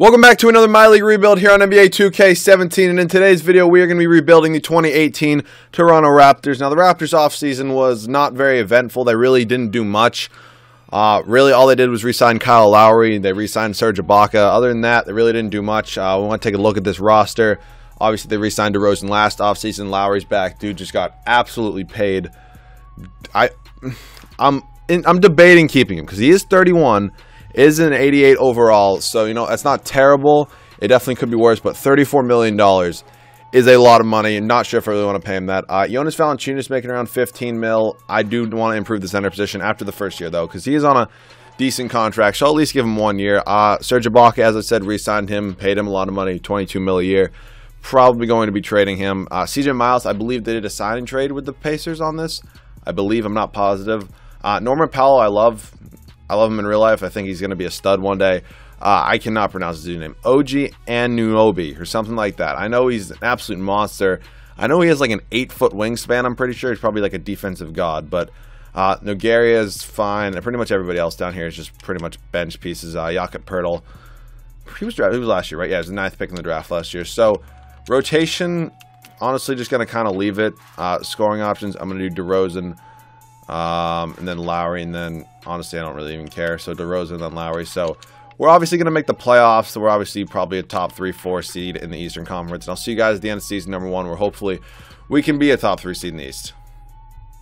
Welcome back to another My League rebuild here on NBA 2K17, and in today's video we are going to be rebuilding the 2018 Toronto Raptors. Now the Raptors offseason was not very eventful. They really didn't do much. Really all they did was re-sign Kyle Lowry. They re-signed Serge Ibaka. Other than that, they really didn't do much. We want to take a look at this roster. Obviously they re-signed DeRozan last offseason. Lowry's back. Dude just got absolutely paid. I'm debating keeping him because he is 31. Is an 88 overall, so you know that's not terrible. It definitely could be worse, but $34 million is a lot of money. I'm not sure if I really want to pay him that. Jonas Valanciunas making around 15 mil. I do want to improve the center position after the first year though, because he is on a decent contract, so I'll at least give him 1 year. Serge Ibaka, as I said, re-signed him, paid him a lot of money, 22 mil a year. Probably going to be trading him. CJ Miles, I believe they did a signing trade with the Pacers on this. I believe, I'm not positive. Norman Powell, I love him in real life. I think he's going to be a stud one day. I cannot pronounce his name. OG Anunoby or something like that. I know he's an absolute monster. I know he has like an 8-foot wingspan. I'm pretty sure he's probably like a defensive god. But Nogueira is fine. And pretty much everybody else down here is just pretty much bench pieces. Jakob Poeltl. He was last year, right? Yeah, he was the 9th pick in the draft last year. So rotation, honestly, just going to kind of leave it. Scoring options, I'm going to do DeRozan. And then Lowry, and then honestly I don't really even care, so DeRozan and then Lowry. So we're obviously going to make the playoffs, so we're obviously probably a top 3-4 seed in the Eastern Conference, and I'll see you guys at the end of season number 1 where hopefully we can be a top 3 seed in the East.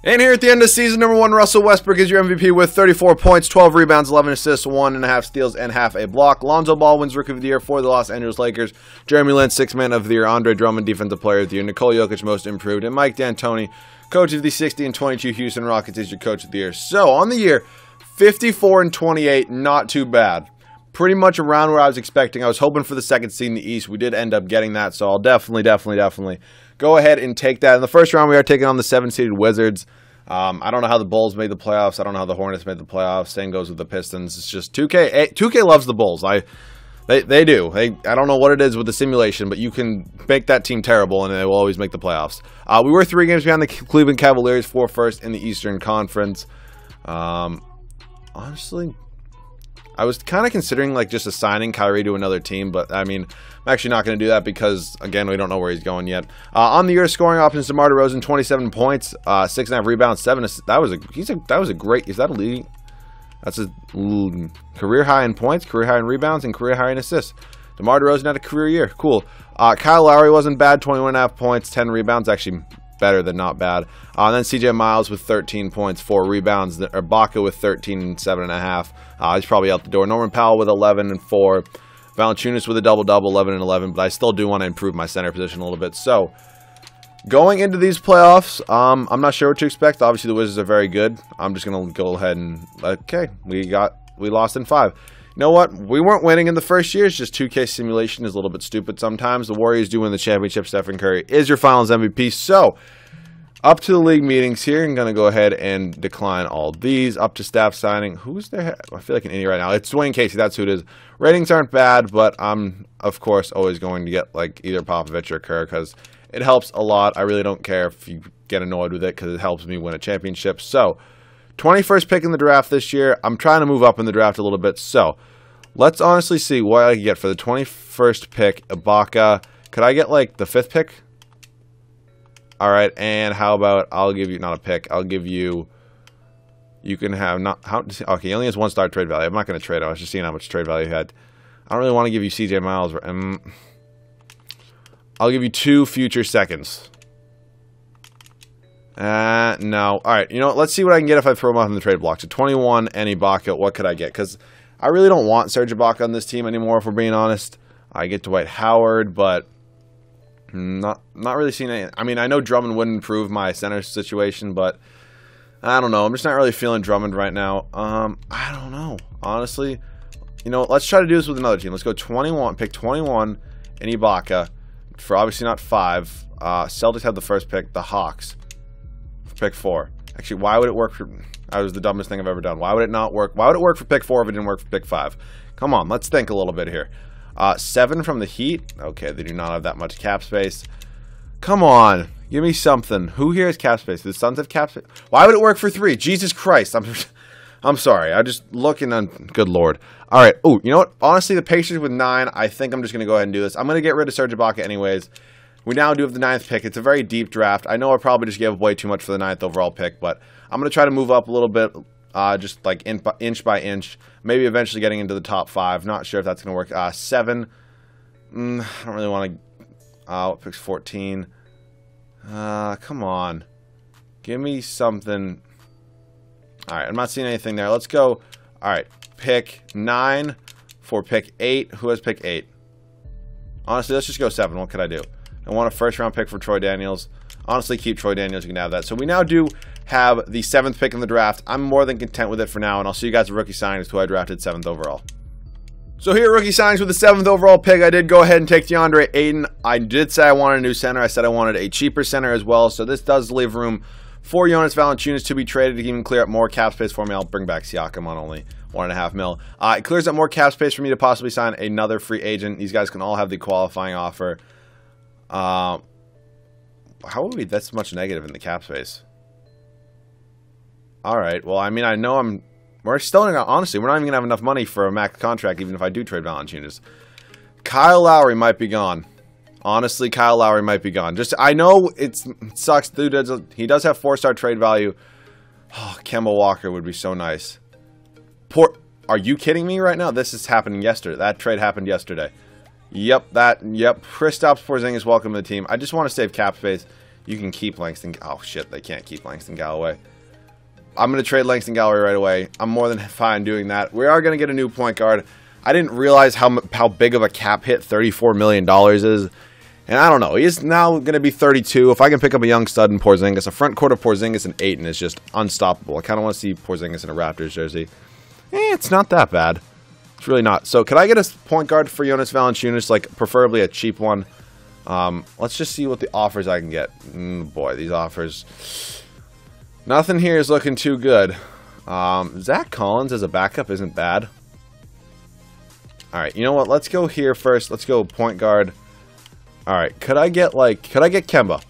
And here at the end of season number 1, Russell Westbrook is your MVP with 34 points, 12 rebounds, 11 assists, 1.5 steals, and half a block. Lonzo Ball wins Rookie of the Year for the Los Angeles Lakers. Jeremy Lin, 6th Man of the Year. Andre Drummond, Defensive Player of the Year. Nikola Jokic, Most Improved. And Mike D'Antoni, Coach of the 60 and 22 Houston Rockets, is your Coach of the Year. So on the year, 54 and 28, not too bad. Pretty much around where I was expecting. I was hoping for the 2nd seed in the East. We did end up getting that, so I'll definitely go ahead and take that. In the first round, we are taking on the 7-seeded Wizards. I don't know how the Bulls made the playoffs. I don't know how the Hornets made the playoffs. Same goes with the Pistons. It's just 2K. 2K loves the Bulls. They do. I don't know what it is with the simulation, but you can make that team terrible, and they will always make the playoffs. We were 3 games behind the Cleveland Cavaliers, 4 first in the Eastern Conference. Honestly, I was kind of considering like just assigning Kyrie to another team, but I mean, I'm actually not going to do that because, again, we don't know where he's going yet. On the year scoring options, DeMar DeRozan, 27 points, 6.5 rebounds, 7 assists. That was a great. Is that a leading? That's a career high in points, career high in rebounds, and career high in assists. DeMar DeRozan had a career year. Cool. Kyle Lowry wasn't bad, 21.5 points, 10 rebounds, actually better than not bad. And then CJ Miles with 13 points, 4 rebounds. Ibaka with 13 and 7.5. He's probably out the door. Norman Powell with 11 and 4. Valanciunas with a double-double, 11 and 11. But I still do want to improve my center position a little bit. So going into these playoffs, I'm not sure what to expect. Obviously, the Wizards are very good. I'm just going to go ahead and, okay, we lost in 5. You know what? We weren't winning in the first year. It's just 2K simulation is a little bit stupid sometimes. The Warriors do win the championship. Stephen Curry is your finals MVP. So up to the league meetings here. I'm going to go ahead and decline all these. Up to staff signing. Who's there? I feel like an idiot right now. It's Dwayne Casey. That's who it is. Ratings aren't bad, but I'm, of course, always going to get like either Popovich or Kerr because it helps a lot. I really don't care if you get annoyed with it because it helps me win a championship. So 21st pick in the draft this year. I'm trying to move up in the draft a little bit. So let's honestly see what I can get for the 21st pick. Ibaka. Could I get like the 5th pick? All right. And how about I'll give you not a pick. I'll give you. You can have not how. Okay, he only has 1 star trade value. I'm not going to trade him. I was just seeing how much trade value he had. I don't really want to give you CJ Miles. I'll give you 2 future seconds. No. All right. You know what? Let's see what I can get if I throw him off in the trade block. So 21 and Ibaka. What could I get? Because I really don't want Serge Ibaka on this team anymore, if we're being honest. I get Dwight Howard, but not really seeing any. I mean, I know Drummond wouldn't improve my center situation, but I don't know. I'm just not really feeling Drummond right now. I don't know. Honestly, you know, let's try to do this with another team. Let's go 21. Pick 21 and Ibaka for obviously not 5. Celtics have the first pick. The Hawks for pick 4. Actually, why would it work for? That was the dumbest thing I've ever done. Why would it not work? Why would it work for pick 4 if it didn't work for pick 5? Come on, let's think a little bit here. 7 from the Heat. Okay, they do not have that much cap space. Come on, give me something. Who here has cap space? Do the Suns have cap space? Why would it work for 3? Jesus Christ, I'm sorry. I just looking on. Good lord. All right. Oh, you know what? Honestly, the patience with 9. I think I'm just going to go ahead and do this. I'm going to get rid of Serge Ibaka anyways. We now do have the 9th pick. It's a very deep draft. I know I probably just gave way too much for the 9th overall pick, but I'm going to try to move up a little bit, just like inch by inch. Maybe eventually getting into the top 5. Not sure if that's going to work. 7. I don't really want to. What pick's 14? Come on. Give me something. All right, I'm not seeing anything there. Let's go. All right, pick 9 for pick 8. Who has pick 8? Honestly, let's just go 7. What could I do? I want a first-round pick for Troy Daniels. Honestly, keep Troy Daniels. You can have that. So we now do have the 7th pick in the draft. I'm more than content with it for now, and I'll see you guys at rookie signings, who I drafted 7th overall. So here at rookie signings with the 7th overall pick, I did go ahead and take DeAndre Ayton. I did say I wanted a new center. I said I wanted a cheaper center as well. So this does leave room for Jonas Valanciunas to be traded to even clear up more cap space for me. I'll bring back Siakam on only $1.5 million. It clears up more cap space for me to possibly sign another free agent. These guys can all have the qualifying offer. How would we? That's much negative in the cap space. All right. Well, I mean, I know we're still honestly, we're not even gonna have enough money for a max contract, even if I do trade Valanciunas. Kyle Lowry might be gone. Honestly, Kyle Lowry might be gone. I know it sucks. Dude, he does have 4-star trade value. Oh, Kemba Walker would be so nice. Are you kidding me right now? This is happening yesterday. That trade happened yesterday. Yep. Kristaps Porzingis, welcome to the team. I just want to save cap space. You can keep Langston. Oh, shit. They can't keep Langston Galloway. I'm going to trade Langston Galloway right away. I'm more than fine doing that. We are going to get a new point guard. I didn't realize how big of a cap hit $34 million is. And I don't know. He's now going to be 32. If I can pick up a young stud in Porzingis, a front court of Porzingis and Ayton is just unstoppable. I kind of want to see Porzingis in a Raptors jersey. It's not that bad. It's really not. So, could I get a point guard for Jonas Valanciunas, like preferably a cheap one? Let's just see what the offers I can get. Boy, these offers. Nothing here is looking too good. Zach Collins as a backup isn't bad. All right, you know what? Let's go here first. Let's go point guard. All right, could I get Kemba?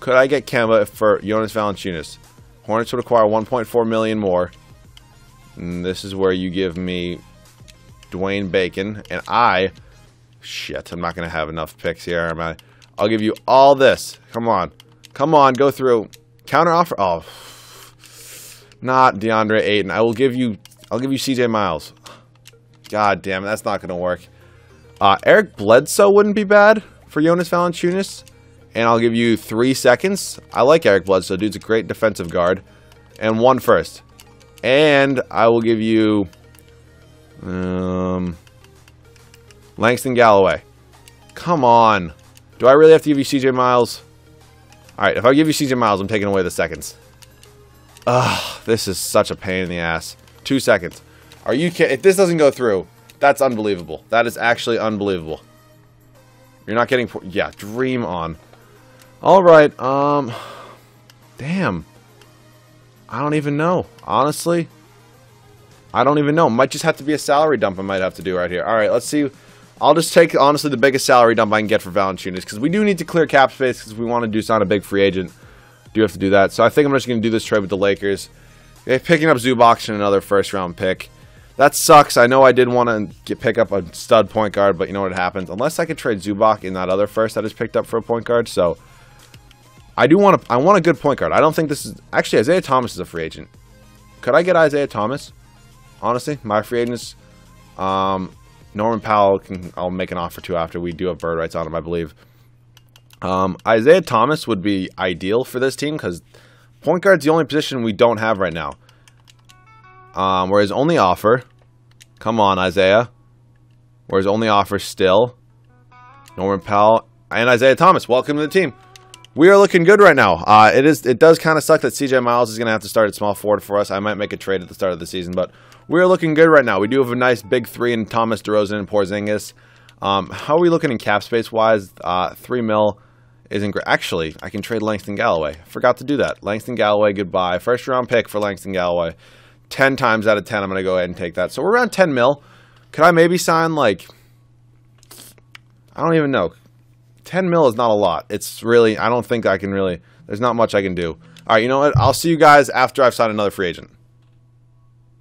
Could I get Kemba for Jonas Valanciunas? Hornets would acquire $1.4 million more. And this is where you give me Dwayne Bacon, and I'm not going to have enough picks here, am I? I'll give you all this. Come on, go through. Counter offer. Oh, not DeAndre Ayton. I'll give you CJ Miles. God damn it, that's not going to work. Eric Bledsoe wouldn't be bad for Jonas Valanciunas, and I'll give you 3 seconds. I like Eric Bledsoe. Dude's a great defensive guard. And 1 first. And I will give you Langston Galloway. Come on. Do I really have to give you CJ Miles? Alright, if I give you CJ Miles, I'm taking away the seconds. Ugh, this is such a pain in the ass. 2 seconds. Are you kidding? If this doesn't go through, that's unbelievable. That is actually unbelievable. You're not getting... Yeah, dream on. Alright, damn. I don't even know. Honestly, I don't even know. Might just have to be a salary dump I might have to do right here. Alright, let's see. I'll just take, honestly, the biggest salary dump I can get for Valanciunas, because we do need to clear cap space, because we want to sign a big free agent. Do have to do that. So I think I'm just going to do this trade with the Lakers. Picking up Zubac and another first-round pick. That sucks. I know I did want to pick up a stud point guard, but you know what happens? Unless I could trade Zubac in that other first I just picked up for a point guard, so... I want a good point guard. I don't think this is... Actually, Isaiah Thomas is a free agent. Could I get Isaiah Thomas? Honestly, my free agents... Norman Powell, I'll make an offer to after. We do have bird rights on him, I believe. Isaiah Thomas would be ideal for this team, because point guard's the only position we don't have right now. Where his only offer... Come on, Isaiah. Where his only offer still... Norman Powell and Isaiah Thomas. Welcome to the team. We are looking good right now. It does kind of suck that CJ Miles is going to have to start at small forward for us. I might make a trade at the start of the season, but we are looking good right now. We do have a nice big 3 in Thomas, DeRozan, and Porzingis. How are we looking in cap space wise? 3 mil isn't great. Actually, I can trade Langston Galloway. Forgot to do that. Langston Galloway, goodbye. First round pick for Langston Galloway. 10 times out of 10, I'm going to go ahead and take that. So we're around 10 mil. Could I maybe sign like... I don't even know. 10 mil is not a lot. It's really, I don't think I can really, there's not much I can do. All right, you know what? I'll see you guys after I've signed another free agent.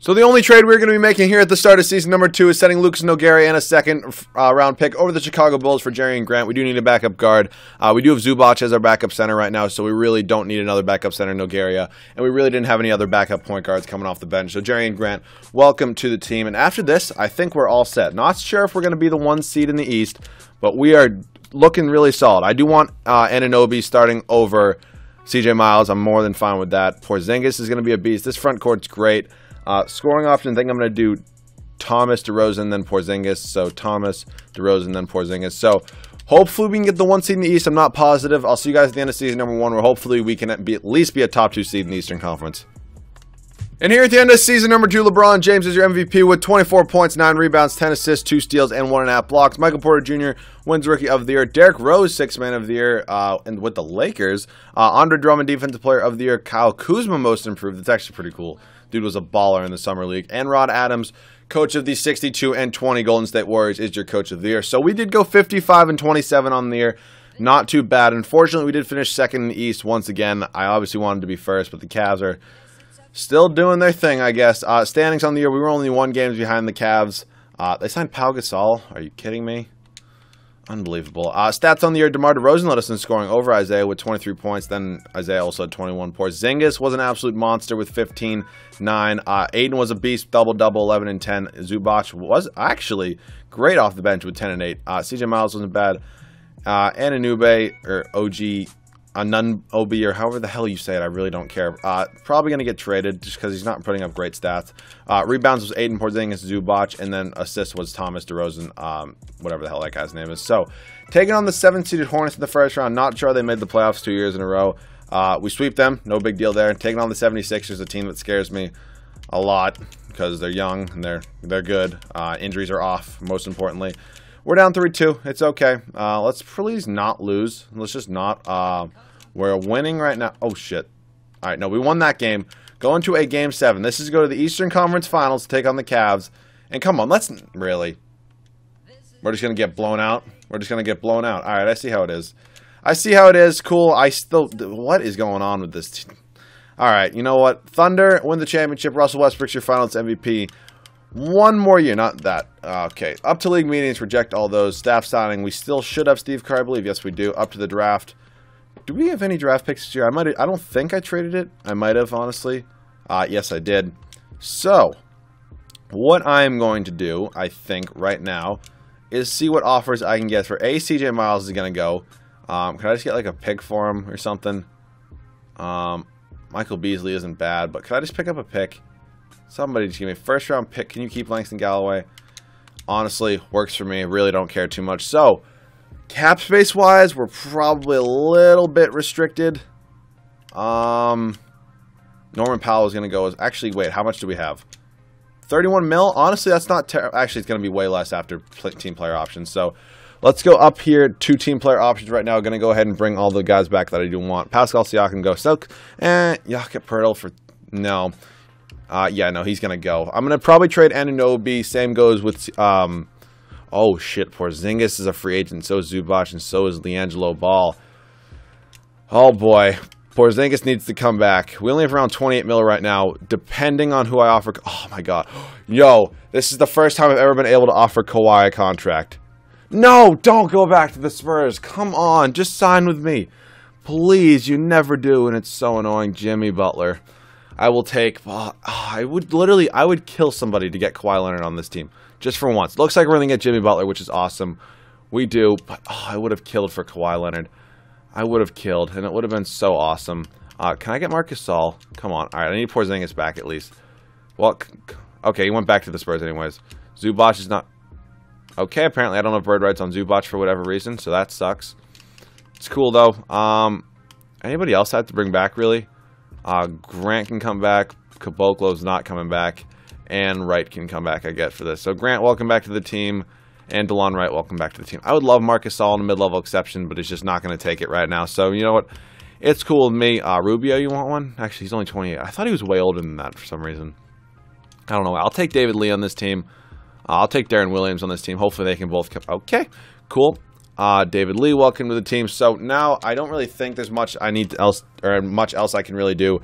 So the only trade we're going to be making here at the start of season number 2 is sending Lucas Nogueira and a second round pick over the Chicago Bulls for Jerry and Grant. We do need a backup guard. We do have Zubac as our backup center right now, so we really don't need another backup center, Nogueira. And we really didn't have any other backup point guards coming off the bench. So Jerry and Grant, welcome to the team. And after this, I think we're all set. Not sure if we're going to be the 1 seed in the East, but we are looking really solid. I do want Anunoby starting over CJ Miles. I'm more than fine with that. Porzingis is going to be a beast. This front court's great. Scoring option, I think I'm going to do Thomas, DeRozan, then Porzingis. So Thomas, DeRozan, then Porzingis. So hopefully we can get the 1 seed in the East. I'm not positive. I'll see you guys at the end of season number 1, where hopefully we can at least be a top 2 seed in the Eastern Conference. And here at the end of season number 2, LeBron James is your MVP with 24 points, 9 rebounds, 10 assists, 2 steals, and 1.5 blocks. Michael Porter Jr. wins Rookie of the Year. Derrick Rose, 6th Man of the Year, and with the Lakers. Andre Drummond, Defensive Player of the Year. Kyle Kuzma, Most Improved. That's actually pretty cool. Dude was a baller in the Summer League. And Rod Adams, Coach of the 62 and 20 Golden State Warriors, is your Coach of the Year. So we did go 55 and 27 on the year. Not too bad. Unfortunately, we did finish second in the East once again. I obviously wanted to be first, but the Cavs are still doing their thing, I guess. Standings on the year, we were only 1 game behind the Cavs. They signed Pau Gasol. Are you kidding me? Unbelievable. Stats on the year, DeMar DeRozan led us in scoring over Isaiah with 23 points. Then Isaiah also had 21 points. Porzingis was an absolute monster with 15, 9. Aiden was a beast, double-double, 11 and 10. Zubac was actually great off the bench with 10 and 8. CJ Miles wasn't bad. Anunoby, or OG, Anunoby, or however the hell you say it, I really don't care. Probably going to get traded just because he's not putting up great stats. Rebounds was Aiden, Porzingis, Zubac, and then assist was Thomas, DeRozan, whatever the hell that guy's name is. So, taking on the 7th-seeded Hornets in the first round. Not sure they made the playoffs 2 years in a row. We sweep them, no big deal there. Taking on the 76ers, a team that scares me a lot because they're young and they're good. Injuries are off, most importantly. We're down 3-2. It's okay. Let's please not lose. Let's just not. We're winning right now. Oh, shit. All right, no, we won that game. Going to a Game 7. This is go to the Eastern Conference Finals to take on the Cavs. And come on, let's... Really? We're just going to get blown out? We're just going to get blown out. All right, I see how it is. I see how it is. Cool. What is going on with this team? All right, you know what? Thunder win the championship. Russell Westbrook's your Finals MVP. 1 more year, not that. Okay, up to league meetings, reject all those. Staff signing, we still should have Steve Kerr, I believe. Yes, we do. Up to the draft. Do we have any draft picks this year? I don't think I traded it. I might have, honestly. Yes, I did. So, what I'm going to do, I think, right now, is see what offers I can get for CJ Miles is going to go. Can I just get, like, a pick for him or something? Michael Beasley isn't bad, but can I just pick up a pick? Somebody just give me a first-round pick. Can you keep Langston Galloway? Honestly, works for me. Really don't care too much. So, cap space-wise, we're probably a little bit restricted. Norman Powell is going to go. Actually, wait, how much do we have? 31 mil? Honestly, that's not terrible. Actually, it's going to be way less after team player options. So, let's go up here to team player options right now. Going to go ahead and bring all the guys back that I do want. Pascal Siakam go. So, Jakob Poeltl for... No. Yeah, no, he's going to go. I'm going to probably trade Anunoby. Same goes with, oh, shit, Porzingis is a free agent. So is Zubac, and so is LiAngelo Ball. Oh, boy. Porzingis needs to come back. We only have around 28 mil right now, depending on who I offer. Oh, my God. Yo, this is the first time I've ever been able to offer Kawhi a contract. No, don't go back to the Spurs. Come on, just sign with me. Please, you never do, and it's so annoying. Jimmy Butler. I will take... I would kill somebody to get Kawhi Leonard on this team. Just for once. Looks like we're going to get Jimmy Butler, which is awesome. We do, but I would have killed for Kawhi Leonard. I would have killed, and it would have been so awesome. Can I get Marc Gasol? Come on. All right, I need Porzingis back at least. Well, okay, he went back to the Spurs anyways. Zubac is not... Okay, apparently I don't have bird rights on Zubac for whatever reason, so that sucks. It's cool, though. Anybody else I have to bring back, really? Grant can come back. Caboclo's not coming back. And Wright can come back, I get, for this. So, Grant, welcome back to the team. And DeLon Wright, welcome back to the team. I would love Marc Gasol in a mid-level exception, but he's just not going to take it right now. So, you know what? It's cool with me. Rubio, you want one? Actually, he's only 28. I thought he was way older than that for some reason. I don't know. I'll take David Lee on this team. I'll take Darren Williams on this team. Hopefully they can both come. Okay, cool. David Lee, welcome to the team. So now I don't really think there's much else I can really do.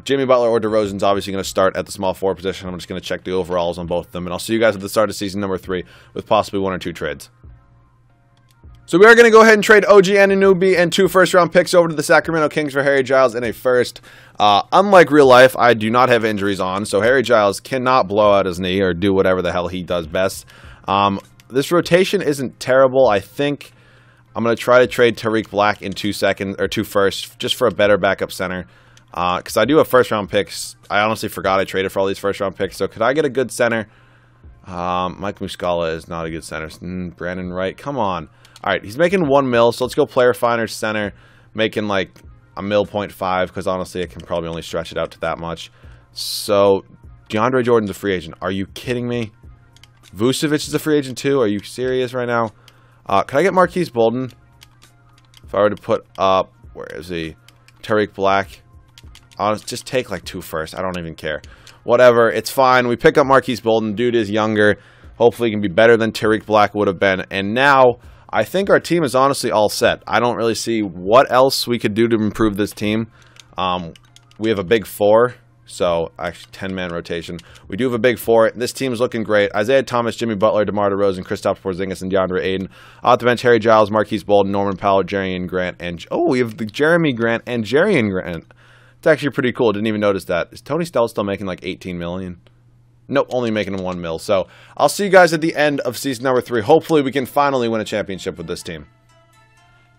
Jimmy Butler or DeRozan's obviously going to start at the small forward position. I'm just going to check the overalls on both of them, and I'll see you guys at the start of season number 3 with possibly 1 or 2 trades. So we are going to go ahead and trade OG Anunoby and 2 first-round picks over to the Sacramento Kings for Harry Giles and a first. Unlike real life, I do not have injuries on, so Harry Giles cannot blow out his knee or do whatever the hell he does best. This rotation isn't terrible. I think I'm going to try to trade Tariq Black in 2 firsts, just for a better backup center. Because I do have first-round picks. I honestly forgot I traded for all these first-round picks. So could I get a good center? Mike Muscala is not a good center. Brandon Wright, come on. All right, he's making 1 mil, so let's go player finder center, making like a $1.5 because honestly, I can probably only stretch it out to that much. So DeAndre Jordan's a free agent. Are you kidding me? Vucevic is a free agent too. Are you serious right now? Can I get Marquise Bolden? If I were to put up, where is he? Tariq Black. I'll just take like 2 firsts. I don't even care. Whatever, it's fine. We pick up Marquise Bolden. Dude is younger. Hopefully he can be better than Tariq Black would have been. And now I think our team is honestly all set. I don't really see what else we could do to improve this team. We have a big 4, so actually 10-man rotation. We do have a big 4. This team is looking great. Isaiah Thomas, Jimmy Butler, DeMar DeRozan, Kristaps Porzingis, and DeAndre Ayton. Off the bench, Harry Giles, Marquise Bolden, Norman Powell, Jeremy Grant, and we have the Jeremy Grant and Jerian Grant. It's actually pretty cool. Didn't even notice that. Is Tony Snell still making like 18 million? Nope, only making 1 mil. So I'll see you guys at the end of season number 3. Hopefully we can finally win a championship with this team.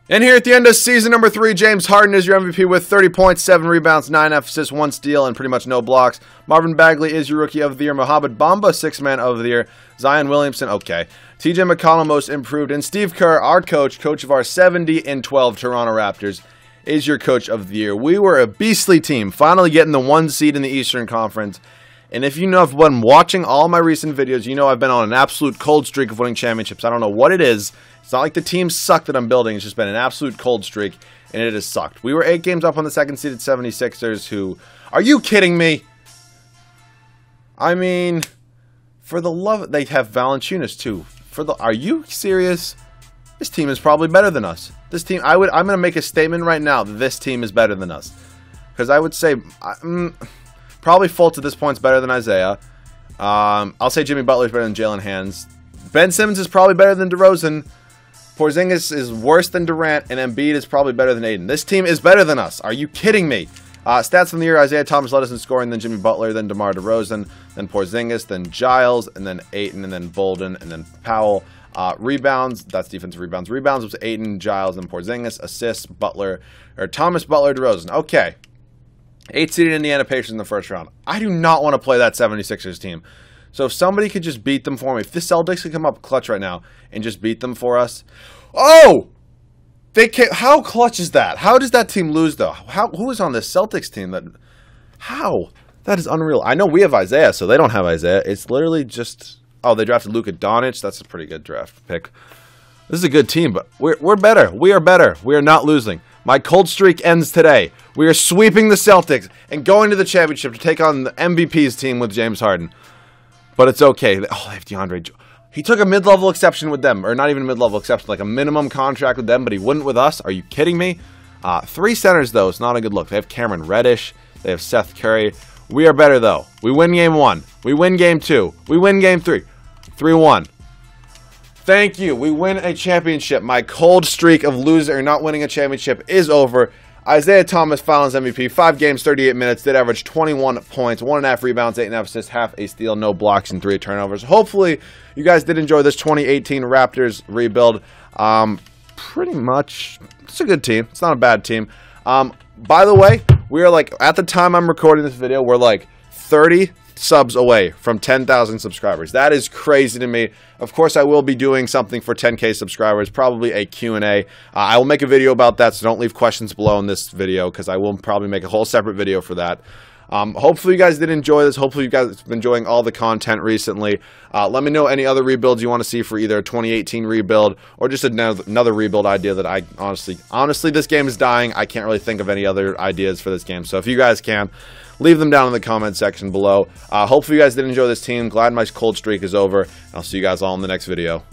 And here at the end of season number 3, James Harden is your MVP with 30 points, 7 rebounds, 9 assists, 1 steal, and pretty much no blocks. Marvin Bagley is your Rookie of the Year. Mohamed Bamba, 6th Man of the Year. Zion Williamson, okay. TJ McConnell, Most Improved. And Steve Kerr, our coach of our 70-12 Toronto Raptors, is your Coach of the Year. We were a beastly team, finally getting the 1 seed in the Eastern Conference. And if you know, I've been watching all my recent videos, you know I've been on an absolute cold streak of winning championships. I don't know what it is. It's not like the team suck that I'm building. It's just been an absolute cold streak, and it has sucked. We were 8 games up on the 2nd-seeded 76ers, who... Are you kidding me? I mean, for the love... They have Valanciunas, too. Are you serious? This team is probably better than us. This team... I'm going to make a statement right now that this team is better than us. Because I would say... Probably Fultz at this point is better than Isaiah. I'll say Jimmy Butler is better than Jalen Hands. Ben Simmons is probably better than DeRozan. Porzingis is worse than Durant, and Embiid is probably better than Ayton. This team is better than us. Are you kidding me? Stats from the year: Isaiah Thomas led us in scoring, then Jimmy Butler, then DeMar DeRozan, then Porzingis, then Giles, and then Ayton, and then Bolden, and then Powell. Rebounds, that's defensive rebounds. Rebounds was Ayton, Giles, and Porzingis. Assists, Thomas, Butler, DeRozan. Okay. 8-seeded Indiana Pacers in the first round. I do not want to play that 76ers team. So if somebody could just beat them for me. If the Celtics could come up clutch right now and just beat them for us. Oh! They can't. How clutch is that? How does that team lose, though? Who is on this Celtics team? How? That is unreal. I know we have Isaiah, so they don't have Isaiah. It's literally just... Oh, they drafted Luka Doncic. That's a pretty good draft pick. This is a good team, but we're better. We are better. We are not losing. My cold streak ends today. We are sweeping the Celtics and going to the championship to take on the MVP's team with James Harden. But it's okay. Oh, they have DeAndre. He took a mid-level exception with them. Or not even a mid-level exception, like a minimum contract with them, but he wouldn't with us. Are you kidding me? 3 centers, though. It's not a good look. They have Cameron Reddish. They have Seth Curry. We are better, though. We win game 1. We win game 2. We win game 3. 3-1. Thank you. We win a championship. My cold streak of losing or not winning a championship is over. Isaiah Thomas, Finals MVP, 5 games, 38 minutes, did average 21 points, 1.5 rebounds, 8.5 assists, half a steal, no blocks, and 3 turnovers. Hopefully, you guys did enjoy this 2018 Raptors rebuild. Pretty much, it's a good team. It's not a bad team. By the way, we are like, at the time I'm recording this video, we're like 30 subs away from 10,000 subscribers. That is crazy to me. Of course, I will be doing something for 10K subscribers, probably a Q&A. I will make a video about that, so don't leave questions below in this video because I will probably make a whole separate video for that. Hopefully you guys did enjoy this. Hopefully you guys have been enjoying all the content recently. Let me know any other rebuilds you want to see for either a 2018 rebuild or just another rebuild idea that I honestly, this game is dying. I can't really think of any other ideas for this game. So if you guys can, leave them down in the comment section below. Hopefully you guys did enjoy this team. Glad my cold streak is over. And I'll see you guys all in the next video.